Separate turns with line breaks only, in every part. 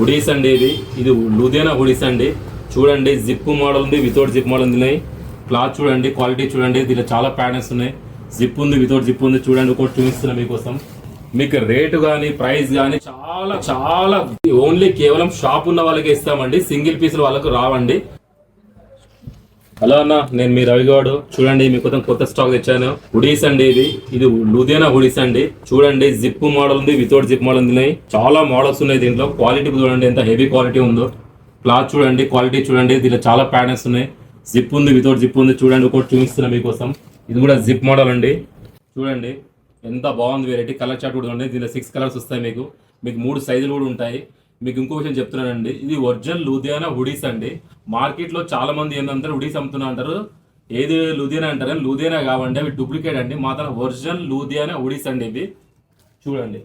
Hoodies అండి ఇది Ludhiana hoodies అండి. చూడండి జిప్ మోడల్ ఉంది, వితౌట్ జిప్ మోడల్ ఉన్నాయి. క్లాత్ చూడండి, క్వాలిటీ చూడండి. దీనిలో చాలా ప్యాటర్న్స్ ఉన్నాయి. జిప్ ఉంది, వితౌట్ జిప్ ఉంది. చూడండి ఒకటి చూపిస్తున్నా మీకోసం. మీకు రేటు కానీ ప్రైస్ కానీ చాలా చాలా ఓన్లీ కేవలం షాప్ ఉన్న వాళ్ళకి ఇస్తామండి. సింగిల్ పీసులు వాళ్ళకు రావండి. హలో అన్న, నేను మీ రవిగౌడ్. చూడండి మీకోసం కొత్త స్టాక్ తెచ్చాను. హుడీస్ అండి ఇది లూధియానా హుడీస్ అండి. చూడండి జిప్ మోడల్ ఉంది, వితౌట్ జిప్ మోడల్ ఉన్నాయి. చాలా మోడల్స్ ఉన్నాయి దీంట్లో. క్వాలిటీ చూడండి ఎంత హెవీ క్వాలిటీ ఉందో. క్లాత్ చూడండి, క్వాలిటీ చూడండి. దీంట్లో చాలా ప్యాటర్న్స్ ఉన్నాయి. జిప్ ఉంది, వితౌట్ జిప్ ఉంది. చూడండి ఒకటి చూపిస్తున్నా మీకోసం. ఇది కూడా జిప్ మోడల్ అండి. చూడండి ఎంత బాగుంది వెరైటీ. కలర్ చార్ట్ కూడా ఉంది. దీనిలో 6 కలర్స్ వస్తాయి. మీకు 3 సైజులు కూడా ఉంటాయి. మీకు ఇంకో విషయం చెప్తున్నానండి, ఇది ఒరిజినల్ లూధియానా హుడీస్ అండి. మార్కెట్లో చాలా మంది ఏంటంటారు, హుడీస్ అమ్ముతున్నా అంటారు. ఏది లూధియానా అంటారు, లూధియానా కావండి, అవి డూప్లికేట్ అండి. మాత్రం ఒరిజినల్ లూధియానా హుడీస్ అండి ఇవి. చూడండి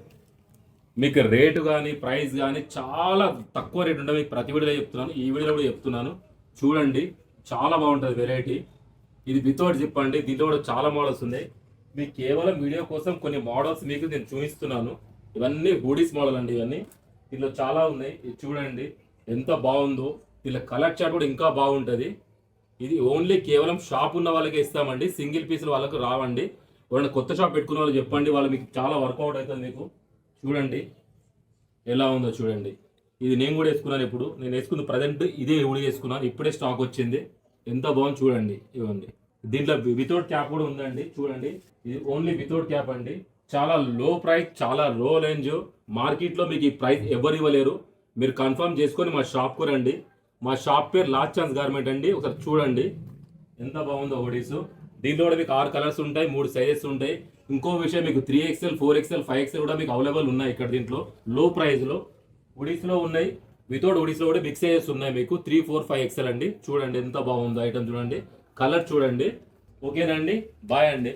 మీకు రేటు కానీ ప్రైస్ కానీ చాలా తక్కువ రేట్ ఉంటుంది. మీకు ప్రతి వీడియోలో చెప్తున్నాను, ఈ వీడియోలో కూడా చెప్తున్నాను. చూడండి చాలా బాగుంటుంది వెరైటీ. ఇది వితౌట్ జిప్ అండి. దీంట్లో కూడా చాలా మోడల్స్ ఉన్నాయి. మీకు కేవలం వీడియో కోసం కొన్ని మోడల్స్ మీకు నేను చూపిస్తున్నాను. ఇవన్నీ హుడీస్ మోడల్ అండి. ఇవన్నీ దీనిలో చాలా ఉన్నాయి. ఇది చూడండి ఎంత బాగుందో. దీనిలో కలర్ చార్ట్ కూడా ఇంకా బాగుంటుంది. ఇది ఓన్లీ కేవలం షాప్ ఉన్న వాళ్ళకి ఇస్తామండి. సింగిల్ పీసులు వాళ్ళకు రావండి. వాళ్ళని కొత్త షాప్ పెట్టుకున్న వాళ్ళు చెప్పండి, వాళ్ళు మీకు చాలా వర్కౌట్ అవుతుంది. మీకు చూడండి ఎలా ఉందో చూడండి. ఇది నేను కూడా వేసుకున్నాను. ఇప్పుడు నేను వేసుకున్న ప్రజెంట్ ఇదే హుడీ వేసుకున్నాను. ఇప్పుడే స్టాక్ వచ్చింది. ఎంత బాగుంది చూడండి. ఇవ్వండి దీంట్లో వితౌట్ క్యాప్ కూడా ఉందండి. చూడండి ఇది ఓన్లీ వితౌట్ క్యాప్ అండి. చాలా లో ప్రైస్, చాలా లో రేంజ్. మార్కెట్లో మీకు ఈ ప్రైస్ ఎవరు ఇవ్వలేరు. మీరు కన్ఫర్మ్ చేసుకొని మా షాప్కు రండి. మా షాప్ పేరు లాస్ట్ ఛాన్స్ గార్మెంట్ అండి. ఒకసారి చూడండి ఎంత బాగుందో హుడీస్. దీంట్లో కూడా మీకు 6 కలర్స్ ఉంటాయి, 3 సైజెస్ ఉంటాయి. ఇంకో విషయం, మీకు 3XL, 4XL, 5XL కూడా మీకు అవైలబుల్ ఉన్నాయి ఇక్కడ. దీంట్లో లో ప్రైస్లో హుడీస్లో ఉన్నాయి. వితౌట్ హుడీస్లో కూడా బిగ్ సైజెస్ ఉన్నాయి మీకు 3, 4, 5XL అండి. చూడండి ఎంత బాగుందో ఐటమ్. చూడండి కలర్ చూడండి. ఓకేనండి, బాయ్ అండి.